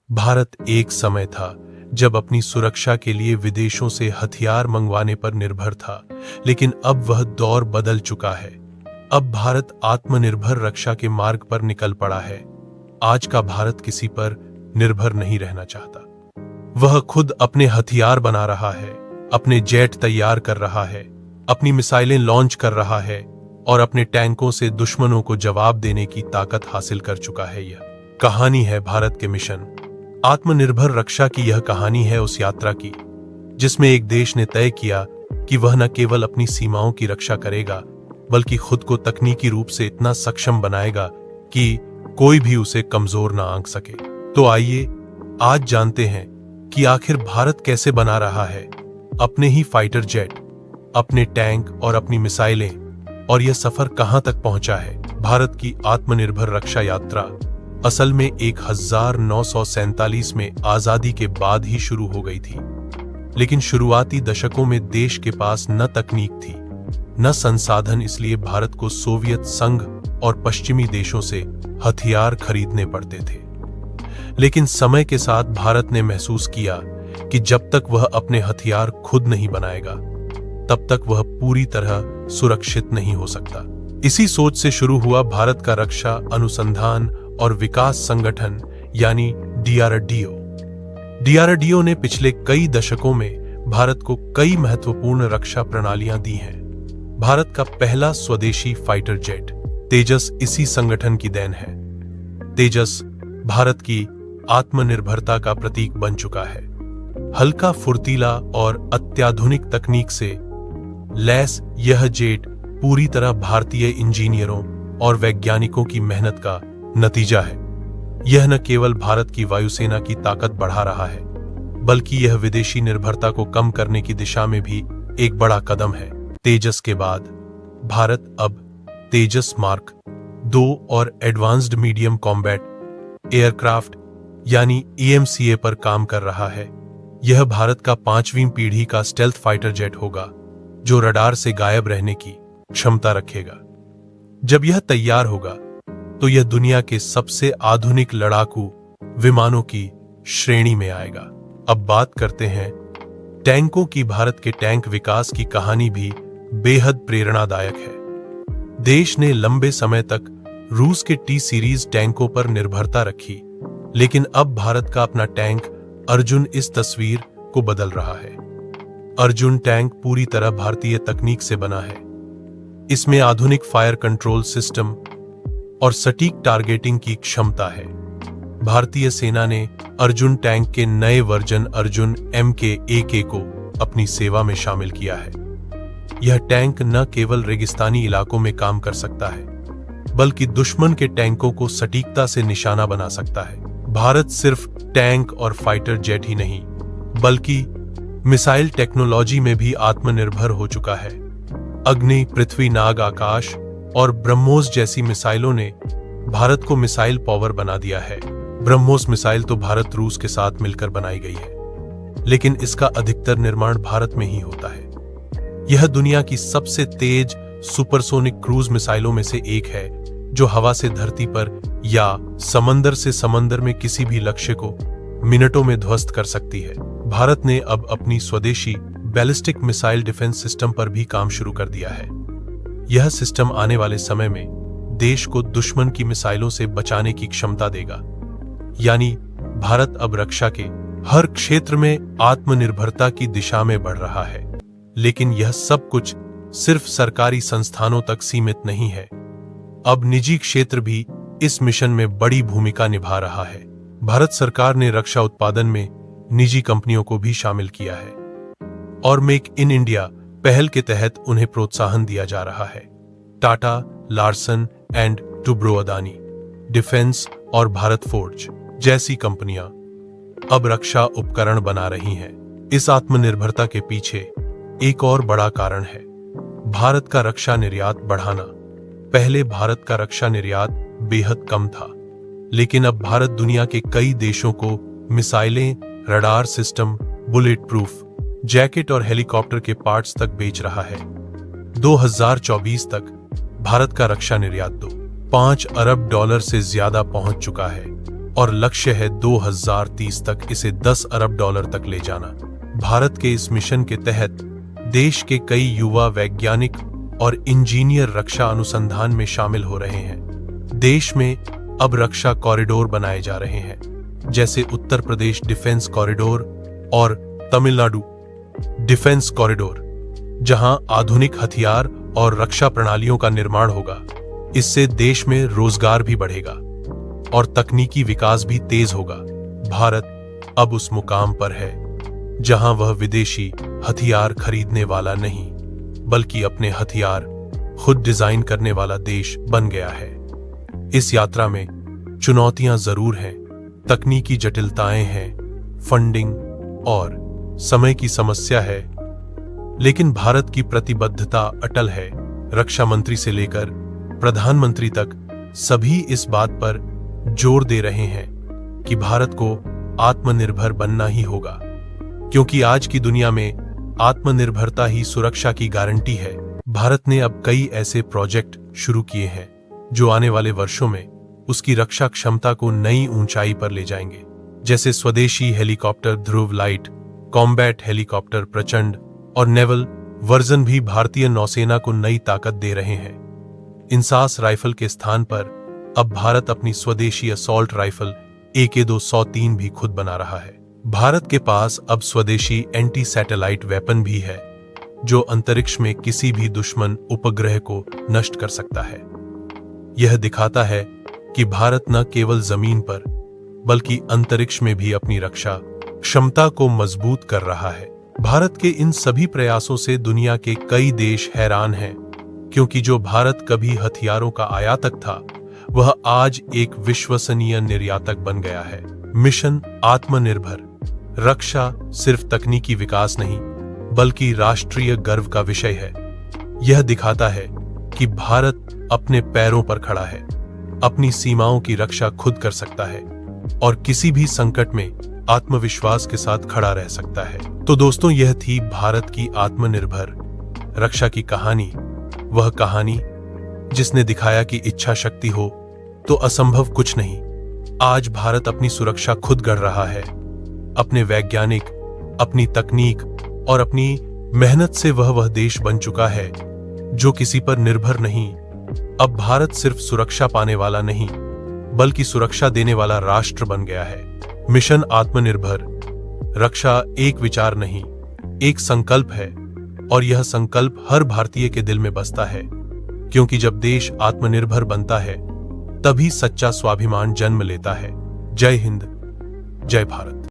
भारत एक समय था जब अपनी सुरक्षा के लिए विदेशों से हथियार मंगवाने पर निर्भर था, लेकिन अब वह दौर बदल चुका है। अब भारत आत्मनिर्भर रक्षा के मार्ग पर निकल पड़ा है। आज का भारत किसी पर निर्भर नहीं रहना चाहता। वह खुद अपने हथियार बना रहा है, अपने जेट तैयार कर रहा है, अपनी मिसाइलें लॉन्च कर रहा है और अपने टैंकों से दुश्मनों को जवाब देने की ताकत हासिल कर चुका है। यह कहानी है भारत के मिशन आत्मनिर्भर रक्षा की। यह कहानी है उस यात्रा की जिसमें एक देश ने तय किया कि वह न केवल अपनी सीमाओं की रक्षा करेगा, बल्कि खुद को तकनीकी रूप से इतना सक्षम बनाएगा कि कोई भी उसे कमजोर ना आंक सके। तो आइए आज जानते हैं कि आखिर भारत कैसे बना रहा है अपने ही फाइटर जेट, अपने टैंक और अपनी मिसाइलें, और यह सफर कहां तक पहुंचा है। भारत की आत्मनिर्भर रक्षा यात्रा असल में 1947 में आजादी के बाद ही शुरू हो गई थी, लेकिन शुरुआती दशकों में देश के पास न तकनीक थी न संसाधन, इसलिए भारत को सोवियत संघ और पश्चिमी देशों से हथियार खरीदने पड़ते थे। लेकिन समय के साथ भारत ने महसूस किया कि जब तक वह अपने हथियार खुद नहीं बनाएगा, तब तक वह पूरी तरह सुरक्षित नहीं हो सकता। इसी सोच से शुरू हुआ भारत का रक्षा अनुसंधान और विकास संगठन यानी DRDO। DRDO ने पिछले कई दशकों में भारत को कई महत्वपूर्ण रक्षा प्रणालियां दी हैं। भारत का पहला स्वदेशी फाइटर जेट तेजस इसी संगठन की देन है। तेजस भारत की आत्मनिर्भरता का प्रतीक बन चुका है। हल्का, फुर्तीला और अत्याधुनिक तकनीक से लैस यह जेट पूरी तरह भारतीय इंजीनियरों और वैज्ञानिकों की मेहनत का नतीजा है। यह न केवल भारत की वायुसेना की ताकत बढ़ा रहा है, बल्कि यह विदेशी निर्भरता को कम करने की दिशा में भी एक बड़ा कदम है। तेजस के बाद भारत अब तेजस मार्क 2 और एडवांस्ड मीडियम कॉम्बैट एयरक्राफ्ट यानी EMCA पर काम कर रहा है। यह भारत का 5वीं पीढ़ी का स्टेल्थ फाइटर जेट होगा, जो रडार से गायब रहने की क्षमता रखेगा। जब यह तैयार होगा तो यह दुनिया के सबसे आधुनिक लड़ाकू विमानों की श्रेणी में आएगा। अब बात करते हैं टैंकों की। भारत के टैंक विकास की कहानी भी बेहद प्रेरणादायक है। देश ने लंबे समय तक रूस के T सीरीज टैंकों पर निर्भरता रखी, लेकिन अब भारत का अपना टैंक अर्जुन इस तस्वीर को बदल रहा है। अर्जुन टैंक पूरी तरह भारतीय तकनीक से बना है। इसमें आधुनिक फायर कंट्रोल सिस्टम और सटीक टारगेटिंग की क्षमता है। भारतीय सेना ने अर्जुन टैंक के नए वर्जन अर्जुन MK-AK को अपनी सेवा में शामिल किया है। यह टैंक न केवल रेगिस्तानी इलाकों में काम कर सकता है, बल्कि दुश्मन के टैंकों को सटीकता से निशाना बना सकता है। भारत सिर्फ टैंक और फाइटर जेट ही नहीं, बल्कि मिसाइल टेक्नोलॉजी में भी आत्मनिर्भर हो चुका है। अग्नि, पृथ्वी, नाग, आकाश और ब्रह्मोस जैसी मिसाइलों ने भारत को मिसाइल पावर बना दिया है। ब्रह्मोस मिसाइल तो भारत रूस के साथ मिलकर बनाई गई है, लेकिन इसका अधिकतर निर्माण भारत में ही होता है। यह दुनिया की सबसे तेज सुपरसोनिक क्रूज मिसाइलों में से एक है, जो हवा से धरती पर या समंदर से समंदर में किसी भी लक्ष्य को मिनटों में ध्वस्त कर सकती है। भारत ने अब अपनी स्वदेशी बैलिस्टिक मिसाइल डिफेंस सिस्टम पर भी काम शुरू कर दिया है। यह सिस्टम आने वाले समय में देश को दुश्मन की मिसाइलों से बचाने की क्षमता देगा। यानी भारत अब रक्षा के हर क्षेत्र में आत्मनिर्भरता की दिशा में बढ़ रहा है। लेकिन यह सब कुछ सिर्फ सरकारी संस्थानों तक सीमित नहीं है। अब निजी क्षेत्र भी इस मिशन में बड़ी भूमिका निभा रहा है। भारत सरकार ने रक्षा उत्पादन में निजी कंपनियों को भी शामिल किया है और मेक इन इंडिया पहल के तहत उन्हें प्रोत्साहन दिया जा रहा है। Tata, Larsen and Toubro, Adani defence और भारत फोर्ज जैसी कंपनियां अब रक्षा उपकरण बना रही हैं। इस आत्मनिर्भरता के पीछे एक और बड़ा कारण है भारत का रक्षा निर्यात बढ़ाना। पहले भारत का रक्षा निर्यात बेहद कम था, लेकिन अब भारत दुनिया के कई देशों को मिसाइलें, radar system, bullet proof jacket और हेलीकॉप्टर के पार्ट्स तक बेच रहा है। 2024 तक भारत का रक्षा निर्यात $5 अरब से ज्यादा पहुंच चुका है। और लक्ष्य है 2030 तक इसे 10 अरब डॉलर तक ले जाना। भारत के इस मिशन के तहत देश के कई युवा वैज्ञानिक और इंजीनियर रक्षा अनुसंधान में शामिल हो रहे हैं। देश में अब रक्षा कॉरिडोर बनाए जा रहे हैं, जैसे उत्तर प्रदेश डिफेंस कॉरिडोर और तमिलनाडु डिफेंस कॉरिडोर, जहां आधुनिक हथियार और रक्षा प्रणालियों का निर्माण होगा। इससे देश में रोजगार भी बढ़ेगा और तकनीकी विकास भी तेज होगा। भारत अब उस मुकाम पर है जहां वह विदेशी हथियार खरीदने वाला नहीं, बल्कि अपने हथियार खुद डिजाइन करने वाला देश बन गया है। इस यात्रा में चुनौतियां जरूर हैं, तकनीकी जटिलताएं हैं, फंडिंग और समय की समस्या है, लेकिन भारत की प्रतिबद्धता अटल है। रक्षा मंत्री से लेकर प्रधानमंत्री तक सभी इस बात पर जोर दे रहे हैं कि भारत को आत्मनिर्भर बनना ही होगा, क्योंकि आज की दुनिया में आत्मनिर्भरता ही सुरक्षा की गारंटी है। भारत ने अब कई ऐसे प्रोजेक्ट शुरू किए हैं जो आने वाले वर्षों में उसकी रक्षा क्षमता को नई ऊंचाई पर ले जाएंगे, जैसे स्वदेशी हेलीकॉप्टर ध्रुव लाइट, कॉम्बैट हेलीकॉप्टर प्रचंड और नेवल वर्जन भी भारतीय नौसेना को नई ताकत दे रहे हैं। इंसास राइफल के स्थान पर अब भारत अपनी स्वदेशी असॉल्ट राइफल AK-203 भी खुद बना रहा है। भारत के पास अब स्वदेशी एंटी सैटेलाइट वेपन भी है, जो अंतरिक्ष में किसी भी दुश्मन उपग्रह को नष्ट कर सकता है। यह दिखाता है कि भारत न केवल जमीन पर बल्कि अंतरिक्ष में भी अपनी रक्षा क्षमता को मजबूत कर रहा है। भारत के इन सभी प्रयासों से दुनिया के कई देश हैरान हैं, क्योंकि जो भारत कभी हथियारों का आयातक था, वह आज एक विश्वसनीय निर्यातक बन गया है। मिशन आत्मनिर्भर रक्षा सिर्फ तकनीकी विकास नहीं, बल्कि राष्ट्रीय गर्व का विषय है। यह दिखाता है कि भारत अपने पैरों पर खड़ा है, अपनी सीमाओं की रक्षा खुद कर सकता है और किसी भी संकट में आत्मविश्वास के साथ खड़ा रह सकता है। तो दोस्तों, यह थी भारत की आत्मनिर्भर रक्षा की कहानी, वह कहानी जिसने दिखाया कि इच्छा शक्ति हो तो असंभव कुछ नहीं। आज भारत अपनी सुरक्षा खुद गढ़ रहा है। अपने वैज्ञानिक, अपनी तकनीक और अपनी मेहनत से वह देश बन चुका है जो किसी पर निर्भर नहीं। अब भारत सिर्फ सुरक्षा पाने वाला नहीं, बल्कि सुरक्षा देने वाला राष्ट्र बन गया है। मिशन आत्मनिर्भर रक्षा एक विचार नहीं, एक संकल्प है, और यह संकल्प हर भारतीय के दिल में बसता है, क्योंकि जब देश आत्मनिर्भर बनता है तभी सच्चा स्वाभिमान जन्म लेता है। जय हिंद, जय भारत।